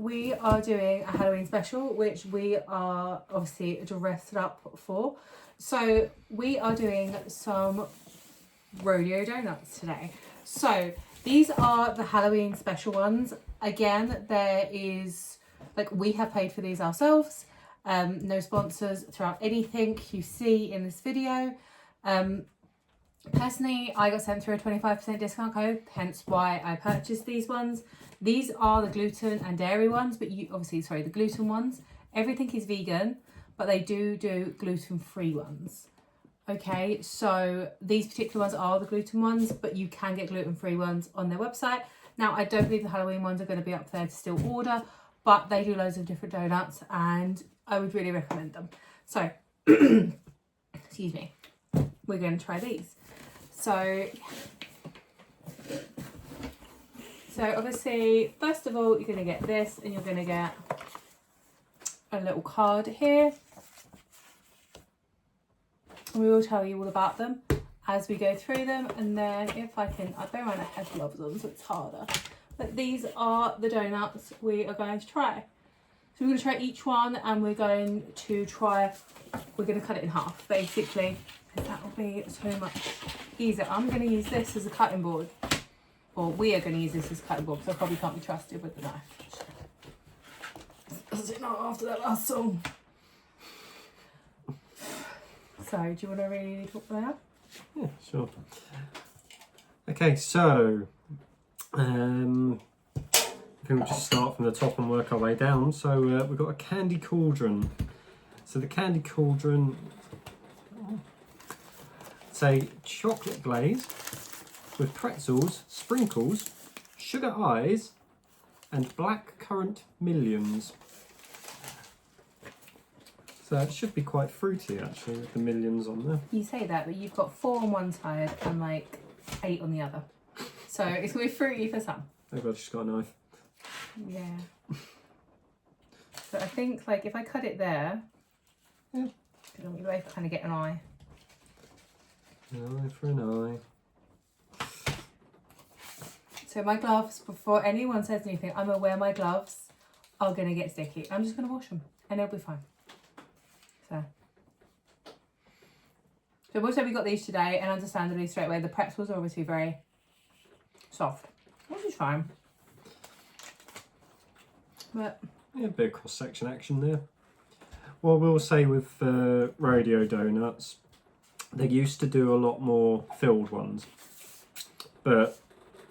we are doing a Halloween special, which we are obviously dressed up for. So we are doing some Rodeo donuts today. So these are the Halloween special ones. Again, there is, like, we have paid for these ourselves. No sponsors throughout anything you see in this video. Personally, I got sent through a 25% discount code, hence why I purchased these ones. These are the gluten and dairy ones, but you obviously, sorry, the gluten ones. Everything is vegan, but they do gluten-free ones. Okay, so these particular ones are the gluten ones, but you can get gluten-free ones on their website. Now, I don't believe the Halloween ones are going to be up there to still order, but they do loads of different donuts, and I would really recommend them. So, excuse me, we're going to try these. So obviously, first of all, you're going to get this, and you're going to get a little card here. And we will tell you all about them as we go through them. And then if I can, I don't want to have gloves on, so it's harder. But these are the donuts we are going to try. So we're going to try each one, and we're going to cut it in half, basically. That will be so much easier. I'm going to use this as a cutting board. Or we are going to use this as a cutting board, because I probably can't be trusted with the knife. Does it not after that last song? So, do you want to really talk about that? Yeah, sure. Okay, so I think we'll just start from the top and work our way down. So we've got a candy cauldron. So the candy cauldron, it's a chocolate glaze with pretzels, sprinkles, sugar eyes, and black currant millions. So it should be quite fruity, actually, with the millions on there. You say that, but you've got 4 on one side and like 8 on the other. So it's going to be fruity for some. Oh God, she's got a knife. Yeah. So I think, like, if I cut it there, yeah, you both kind of get an eye. An eye for an eye. So my gloves, before anyone says anything, I'm aware my gloves are going to get sticky. I'm just going to wash them and they'll be fine. So we'll say we got these today, and understandably straight away the pretzels are obviously very soft, which is fine. But yeah, a bit of cross-section action there. What I will say with Rodeo donuts, they used to do a lot more filled ones, but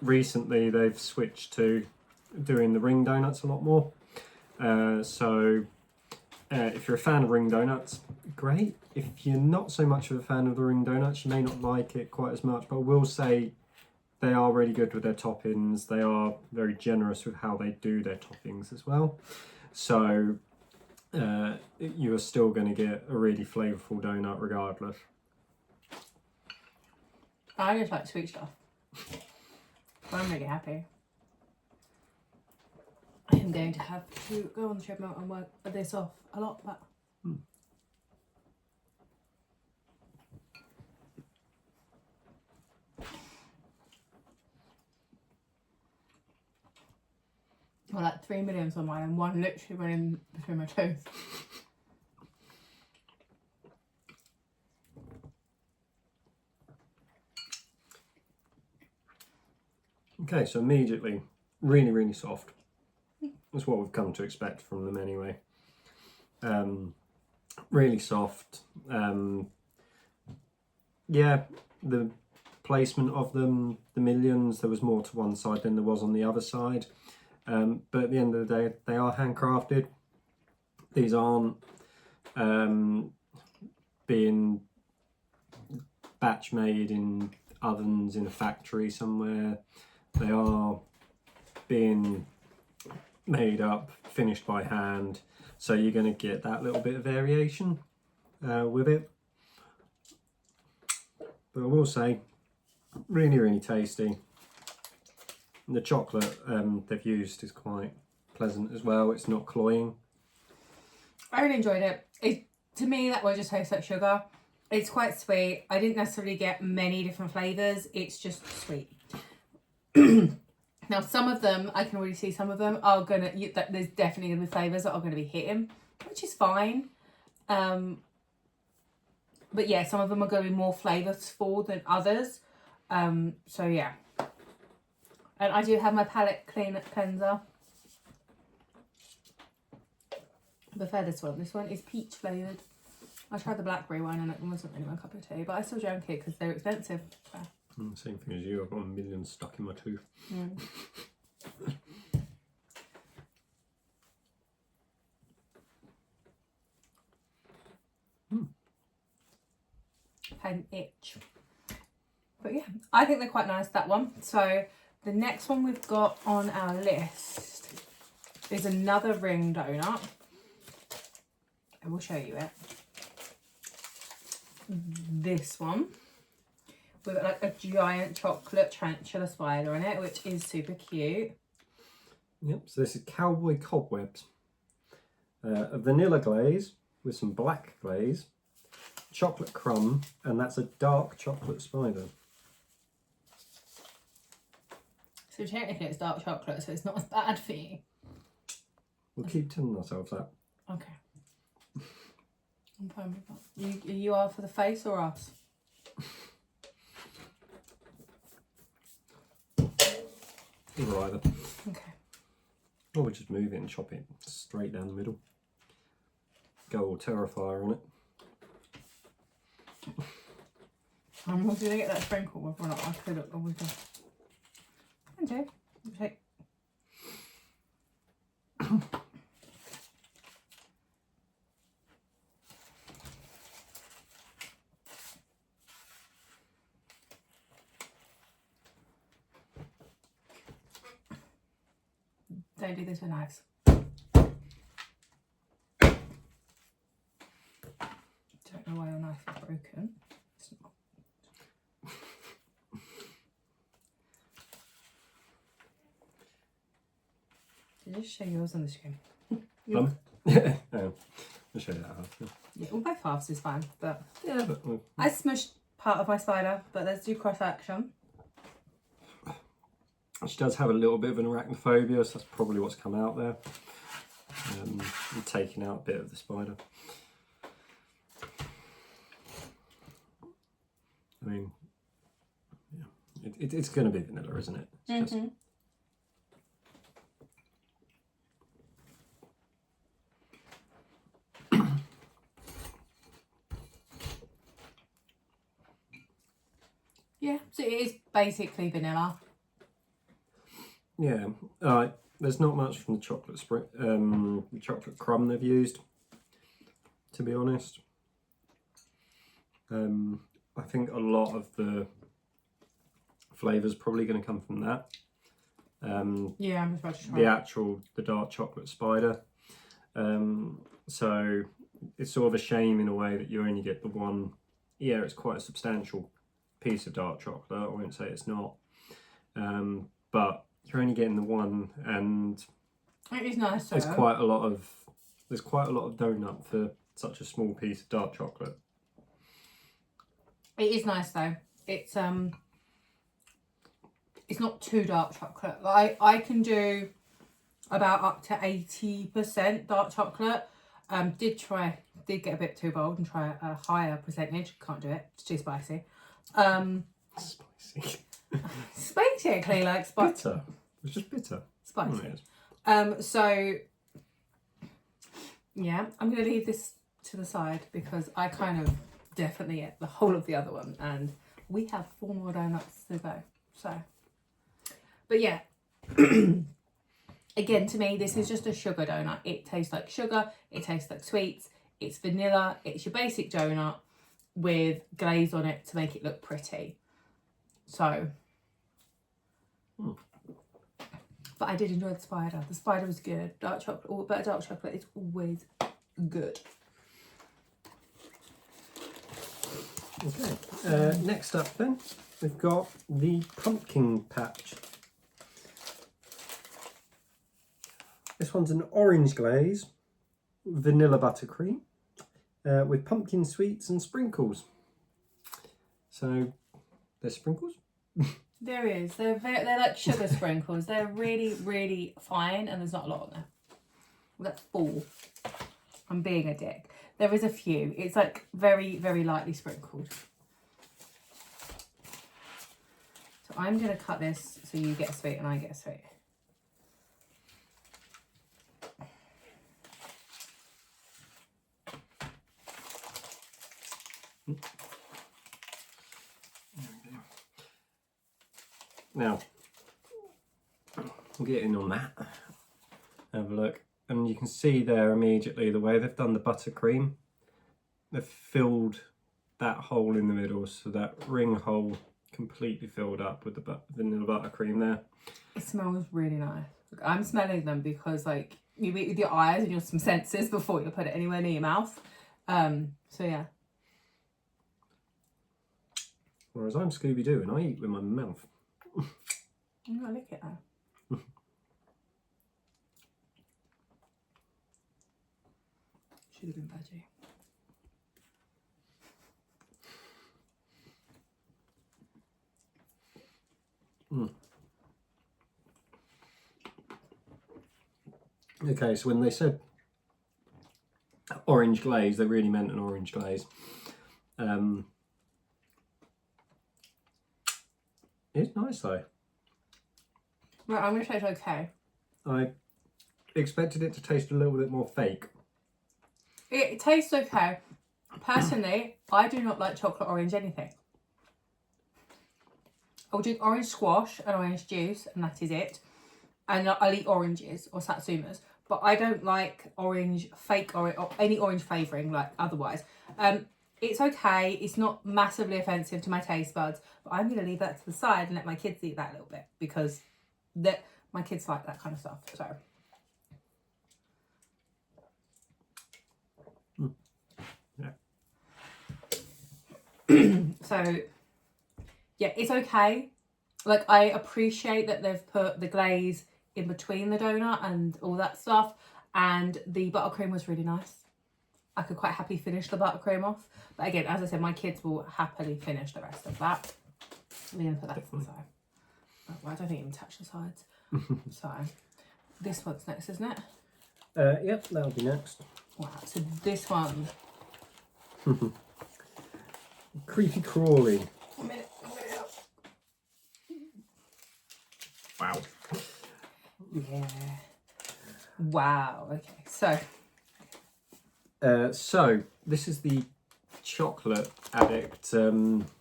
recently they've switched to doing the ring donuts a lot more. If you're a fan of ring donuts, great. If you're not so much of a fan of the ring donuts, you may not like it quite as much, but I will say they are really good with their toppings. They are very generous with how they do their toppings as well. So you are still going to get a really flavourful donut regardless. I just like sweet stuff. I'm really happy. I am going to have to go on the treadmill and work this off a lot, but well, like 3 million on mine, and one literally went in between my toes. Okay, so immediately, really, really soft. That's what we've come to expect from them anyway. Really soft. Yeah, the placement of them, the millions, there was more to one side than there was on the other side. But at the end of the day, they are handcrafted. These aren't being batch made in ovens in a factory somewhere. They are being made up, finished by hand, so you're going to get that little bit of variation with it. But I will say, really, really tasty. And the chocolate they've used is quite pleasant as well. It's not cloying. I really enjoyed it. To me, that was just tastes like sugar. It's quite sweet. I didn't necessarily get many different flavours. It's just sweet. Now, some of them, I can already see some of them are going to, there's definitely going to be flavours that are going to be hitting, which is fine. But yeah, some of them are going to be more flavourful than others. So yeah. And I do have my palette cleanser. I prefer this one. This one is peach flavoured. I tried the blackberry one and it wasn't really my cup of tea, but I still drank it because they're expensive. So. Same thing as you. I've got a million stuck in my tooth. An itch. But yeah, I think they're quite nice, that one. So the next one we've got on our list is another ring donut. I will show you it. This one. We've got like a giant chocolate tarantula spider on it, which is super cute. Yep, so this is Cowboy Cobwebs. A vanilla glaze with some black glaze, chocolate crumb, and that's a dark chocolate spider. So technically it's dark chocolate, so it's not as bad for you. We'll keep telling ourselves that. Okay. I'm fine with that. You are for the face or us? Either either. Okay. Or we'll just move it and chop it straight down the middle. Go all Terrifier on it. I'm going to get that sprinkle with or not. I could have always done. Okay. Okay. Don't do this with knives. Don't know why your knife is broken. It's not. Did you just show yours on the screen? I'll show you that half. Yeah, well, both halves is fine, but Yeah, but I smushed part of my spider, but let's do cross action. she does have a little bit of an arachnophobia, so that's probably what's come out there. I'm taking out a bit of the spider. I mean, yeah, it's going to be vanilla, isn't it? It's just... Yeah, so it is basically vanilla. Yeah, there's not much from the chocolate the chocolate crumb they've used, to be honest. I think a lot of the flavour's probably going to come from that. Yeah, I'm just about to try The dark chocolate spider. So it's sort of a shame in a way that you only get the one. Yeah, it's quite a substantial piece of dark chocolate. I won't say it's not, but you're only getting the one, and it is nice. There's quite a lot of donut for such a small piece of dark chocolate. It is nice though. It's not too dark chocolate. Like I can do about up to 80% dark chocolate. Did get a bit too bold and try a higher percentage. Can't do it. It's too spicy. Spicy. It's basically like spicy. Bitter. It's just bitter. Spicy. Oh, So yeah, I'm gonna leave this to the side because I kind of definitely ate the whole of the other one, and we have 4 more donuts to go. So, but yeah. Again, to me, this is just a sugar donut. It tastes like sugar. It tastes like sweets. It's vanilla. It's your basic donut with glaze on it to make it look pretty. So, but I did enjoy the spider. The spider was good. Dark chocolate, but dark chocolate is always good. Okay. Next up, then we've got the pumpkin patch. This one's an orange glaze, vanilla buttercream, with pumpkin sweets and sprinkles. So there's sprinkles. There is. They're like sugar sprinkles. They're really, really fine, and there's not a lot on there. Well, that's 4. I'm being a dick. There is a few. It's like very, very lightly sprinkled. So I'm going to cut this so you get a sweet and I get a sweet. Now, get in on that. Have a look. And you can see there immediately the way they've done the buttercream. They've filled that hole in the middle, so that ring hole completely filled up with the vanilla buttercream there. It smells really nice. I'm smelling them because like you eat with your eyes and your some senses before you put it anywhere near your mouth. So yeah. Whereas I'm Scooby-Doo and I eat with my mouth. I'm gonna lick it though. Should have been veggie. Okay, so when they said orange glaze, they really meant an orange glaze. It's nice though. Right, I'm gonna say it's okay. I expected it to taste a little bit more fake. It tastes okay. Personally, I do not like chocolate orange anything. I'll drink orange squash and orange juice, and that is it. And I'll eat oranges or satsumas, but I don't like orange, fake orange, or any orange flavouring like otherwise. It's okay. It's not massively offensive to my taste buds, but I'm going to leave that to the side and let my kids eat that a little bit because my kids like that kind of stuff. So. Yeah. So, yeah, it's okay. Like, I appreciate that they've put the glaze in between the donut and all that stuff, and the buttercream was really nice. I could quite happily finish the buttercream off, but again, as I said, my kids will happily finish the rest of that. We're going to put that to the side. Oh, well, I don't think even touch the sides. So, this one's next, isn't it? Yep, that'll be next. Wow, so this one. Creepy Crawley. A minute. Wow. Yeah. Wow, okay, so. So this is the chocolate addict donut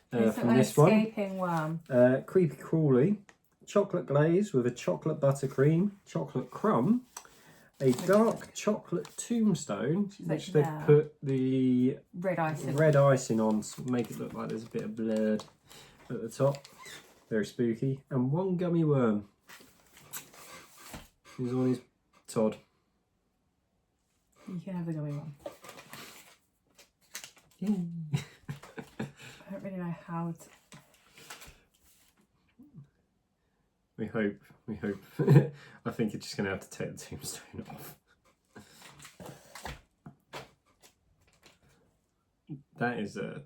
from this one. Escaping worm. Creepy Crawley, chocolate glaze with a chocolate buttercream, chocolate crumb, a dark chocolate tombstone, which they've put the red icing on to make it look like there's a bit of blood at the top. Very spooky. And one gummy worm. He's on his Todd. You can have the gummy one. I don't really know how to... We hope. I think you're just going to have to take the tombstone off. That is a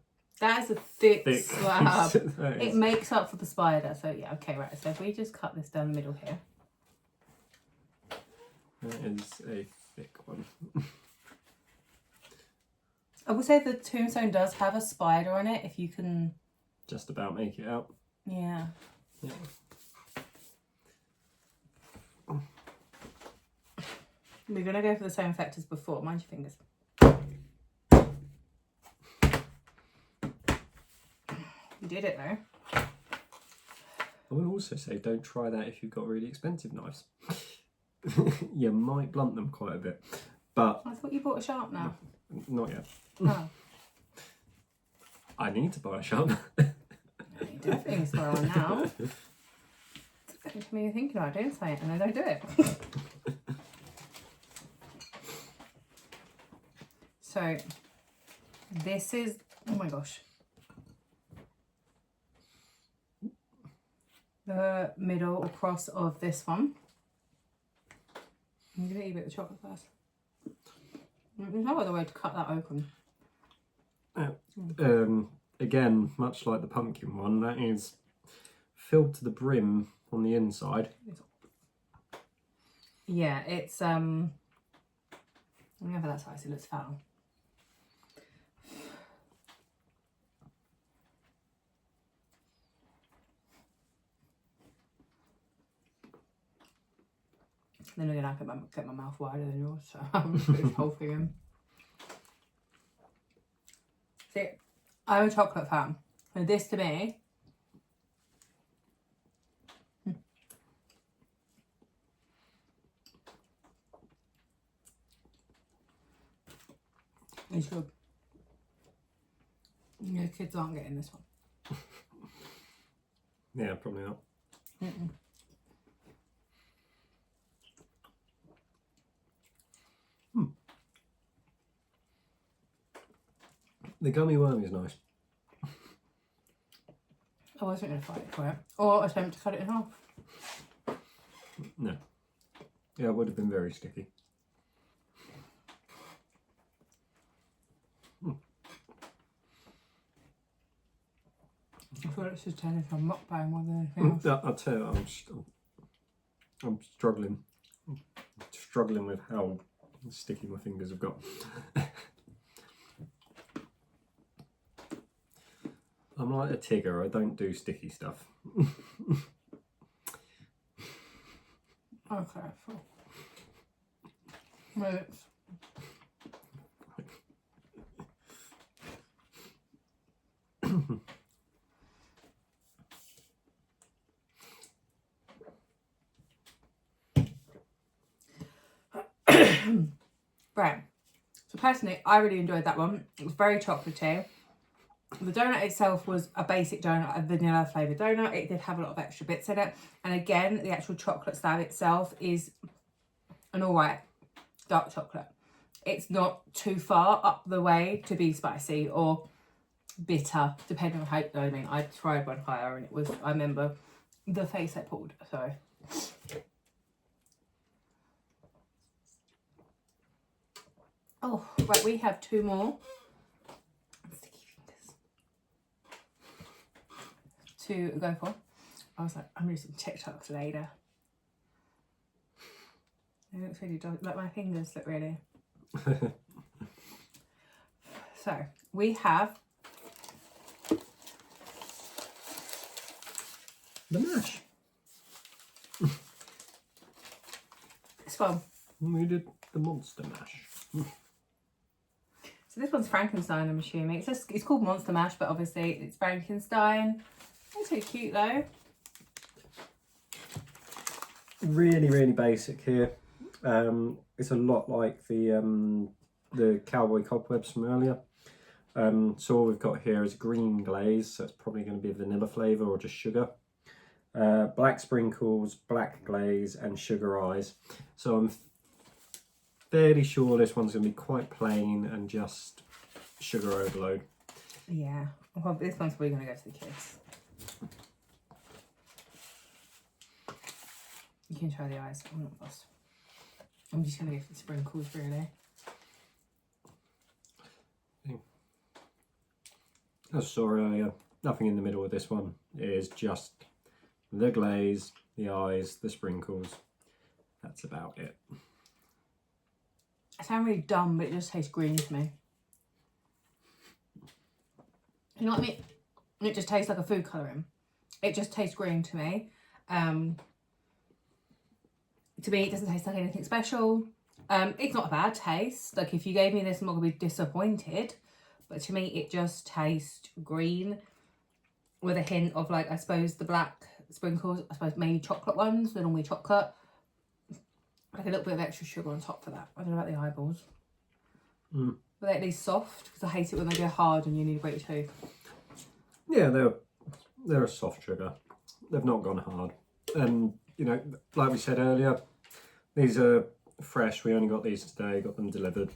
thick slab. It is... makes up for the spider. So yeah, okay, right. So if we just cut this down the middle here. That is a thick one. I would say the tombstone does have a spider on it, if you can... Just about make it out. Yeah. We're going to go for the same effect as before. Mind your fingers. You did it though. I will also say don't try that if you've got really expensive knives. You might blunt them quite a bit. But I thought you bought a sharpener. Not yet. Oh. I need to buy a sharpener. You do things for one now. It's me thinking about doing something and I don't do it. So this is, oh my gosh, the middle or cross of this one. I'm going to eat a bit of the chocolate first. There's no other way to cut that open. again, much like the pumpkin one, that is filled to the brim on the inside. Yeah, it's let me have that size. It looks foul. Then again, I get my mouth wider than yours, so I'm put this whole thing in. See, I'm a chocolate fan. And this to me, is good. Yeah, kids aren't getting this one. Yeah, probably not. Mm-mm. The gummy worm is nice. I wasn't going to fight for it. Or attempt to cut it in half. No. Yeah, it would have been very sticky. I thought it should turn into a mukbang more than anything else. I'll tell you, I'm struggling. I'm struggling with how sticky my fingers have got. I'm like a Tigger, I don't do sticky stuff. Okay, so. Minutes. Right. So personally, I really enjoyed that one. It was very chocolatey. The donut itself was a basic donut, a vanilla flavoured donut. It did have a lot of extra bits in it. And again, the actual chocolate slab itself is an alright dark chocolate. It's not too far up the way to be spicy or bitter, depending on how, I mean, I tried one higher and it was, I remember the face I pulled, so. Oh, right, we have two more. To go for. I was like, I'm using TikToks later. It looks really dodgy. Like my fingers look really. So we have The mash. this one. We did the monster mash. So this one's Frankenstein, I'm assuming. It's called Monster Mash, but obviously it's Frankenstein. It's so cute though. Really, really basic here. It's a lot like the Cowboy Cobwebs from earlier. So all we've got here is green glaze, so it's probably going to be a vanilla flavour or just sugar. Black sprinkles, black glaze and sugar eyes. So I'm fairly sure this one's going to be quite plain and just sugar overload. Yeah, well this one's probably going to go to the kids. You can try the eyes, I'm not fussed. I'm just going to go for the sprinkles really. As I saw earlier, nothing in the middle of this one. It is just the glaze, the eyes, the sprinkles. That's about it. I sound really dumb, but it just tastes green to me. You know what I mean? It just tastes like a food colouring. It just tastes green to me. To me, it doesn't taste like anything special. It's not a bad taste. Like if you gave me this, I'm not going to be disappointed. But to me, it just tastes green with a hint of like, I suppose the black sprinkles, I suppose maybe chocolate ones, they're normally chocolate. Like a little bit of extra sugar on top for that. I don't know about the eyeballs. But they're at least soft, because I hate it when they go hard and you need to break your tooth. Yeah, they're a soft sugar. They've not gone hard. And, you know, like we said earlier, these are fresh. We only got these today, got them delivered.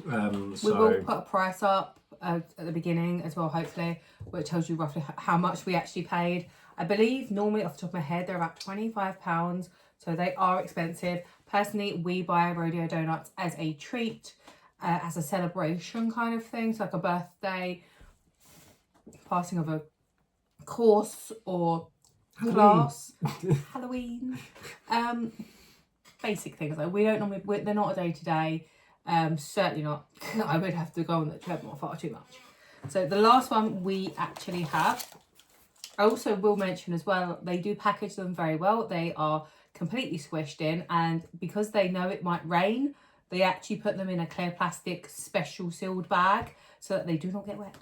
We will put a price up at the beginning as well, hopefully, which tells you roughly how much we actually paid. I believe normally off the top of my head, they're about £25. So they are expensive. Personally, we buy Rodeo Doughnuts as a treat, as a celebration kind of thing. So like a birthday passing of a course or Halloween. class, Halloween, basic things. Like we don't normally, they're not a day to day. Certainly not. I would have to go on the treadmill far too much. So the last one we actually have. I also will mention as well, they do package them very well. They are completely squished in, and because they know it might rain, they actually put them in a clear plastic special sealed bag so that they do not get wet.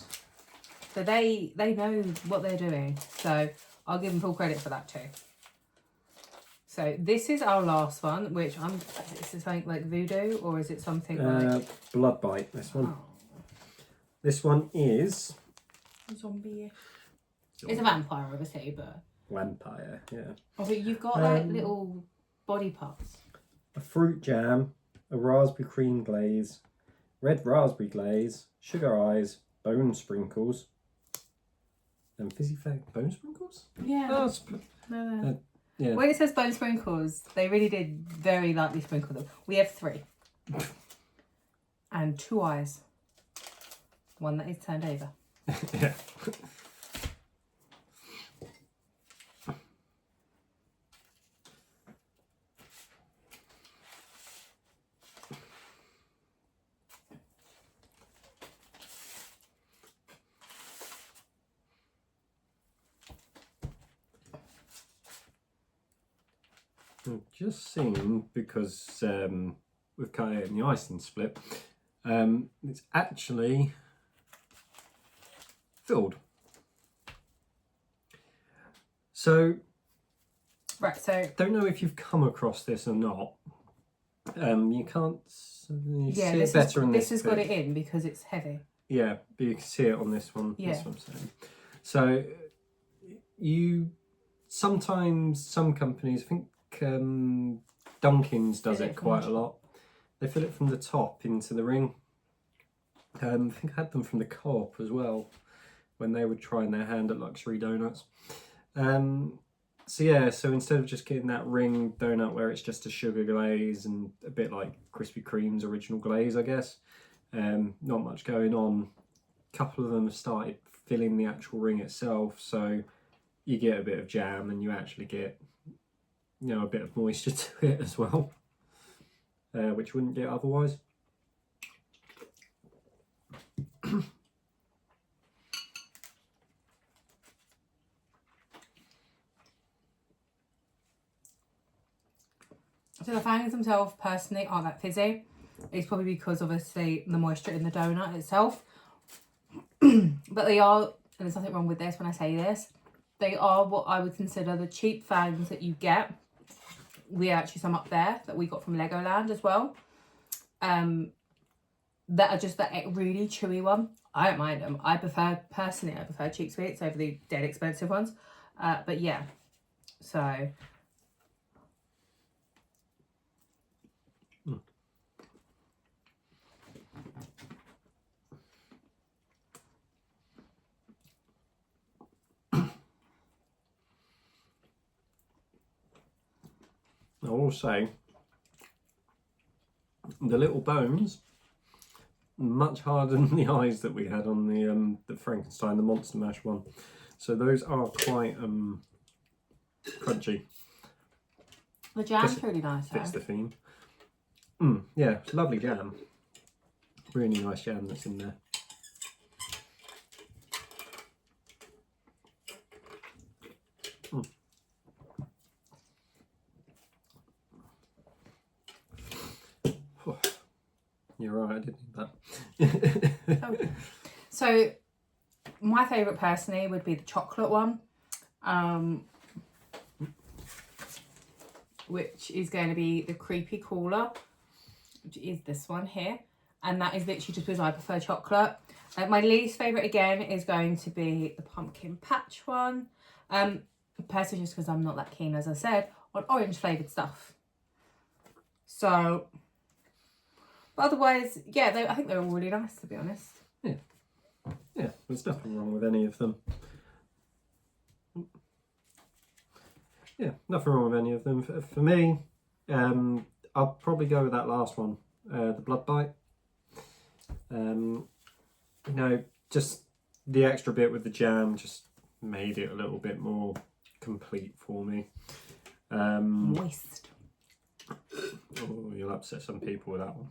So they know what they're doing. So I'll give them full credit for that too. So this is our last one, which is it something like voodoo, or is it something like blood bite? This one. Oh. This one is Zombie. It's a vampire, obviously, but vampire. Yeah. oh, but you've got like little body parts. A fruit jam, a raspberry cream glaze, red raspberry glaze, sugar eyes, bone sprinkles, and fizzy fag bone sprinkles. Yeah. Oh, No. yeah. When it says bone sprinkles, they really did very lightly sprinkle them. We have 3. And 2 eyes. One that is turned over. Yeah. I've just seen, because we've cut it in the icing split, it's actually filled. So, Right, so don't know if you've come across this or not. You can't you see it better on this. This has got it in because it's heavy. Yeah, but you can see it on this one. Yeah. That's what I'm saying. So, sometimes some companies, I think Dunkin's does it quite a lot. They fill it from the top into the ring. I think I had them from the Co-op as well when they were trying their hand at luxury donuts. So yeah, so instead of just getting that ring donut where it's just a sugar glaze and a bit like Krispy Kreme's original glaze, I guess, not much going on. A couple of them have started filling the actual ring itself, so you get a bit of jam and you actually get, you know, a bit of moisture to it as well, which you wouldn't get otherwise. So the fangs themselves personally aren't that fizzy. It's probably because obviously the moisture in the donut itself. But they are, and there's nothing wrong with this when I say this, they are what I would consider the cheap fangs that you get. We actually some up there that we got from Legoland as well. That are just that really chewy one. I don't mind them. I prefer cheap sweets over the dead expensive ones. But yeah, so. I will say, the little bones, much harder than the eyes that we had on the Frankenstein, the Monster Mash one. So those are quite crunchy. The jam's really nice. Fits the theme. Yeah, it's lovely jam. Really nice jam that's in there. You're right, I didn't need that. Okay. So my favourite personally would be the chocolate one, which is going to be the Creepy Crawler, which is this one here, and that is literally just because I prefer chocolate. My least favourite again is going to be the Pumpkin Patch one, personally just because I'm not that keen, as I said, on orange flavoured stuff. So, but otherwise, yeah, I think they're all really nice, to be honest. Yeah, there's nothing wrong with any of them. Yeah, nothing wrong with any of them. For me, I'll probably go with that last one, the blood bite. You know, just the extra bit with the jam just made it a little bit more complete for me. Moist. Oh, you'll upset some people with that one.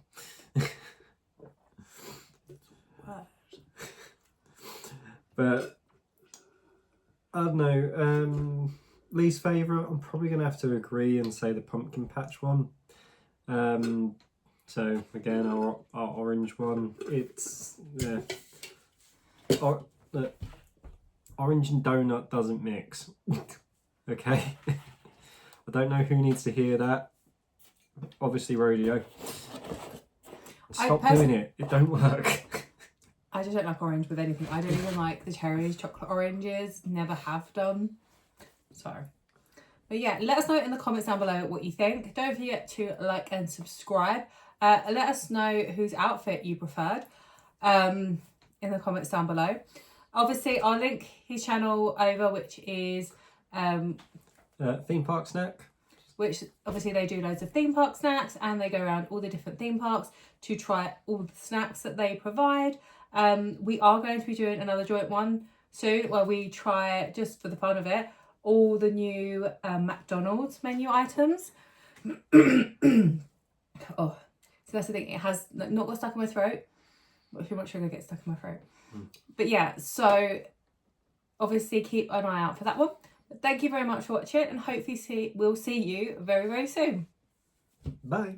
But I don't know. Least favourite, I'm probably going to have to agree and say the pumpkin patch one. So again, our orange one, it's orange and donut doesn't mix. Okay, I don't know who needs to hear that. Obviously, Rodeo. Stop doing it. It don't work. I just don't like orange with anything. I don't even like the cherries, chocolate oranges. Never have done. So, but yeah, let us know in the comments down below what you think. Don't forget to like and subscribe. Let us know whose outfit you preferred in the comments down below. Obviously, I'll link his channel over, which is Theme Park Snack. Which obviously they do loads of theme park snacks, and they go around all the different theme parks to try all the snacks that they provide. We are going to be doing another joint one soon where we try, just for the fun of it, all the new McDonald's menu items. Oh, so that's the thing. It has not got stuck in my throat. But too much sugar gets stuck in my throat. But yeah, so obviously keep an eye out for that one. But thank you very much for watching, and hopefully we'll see you very, very soon. Bye.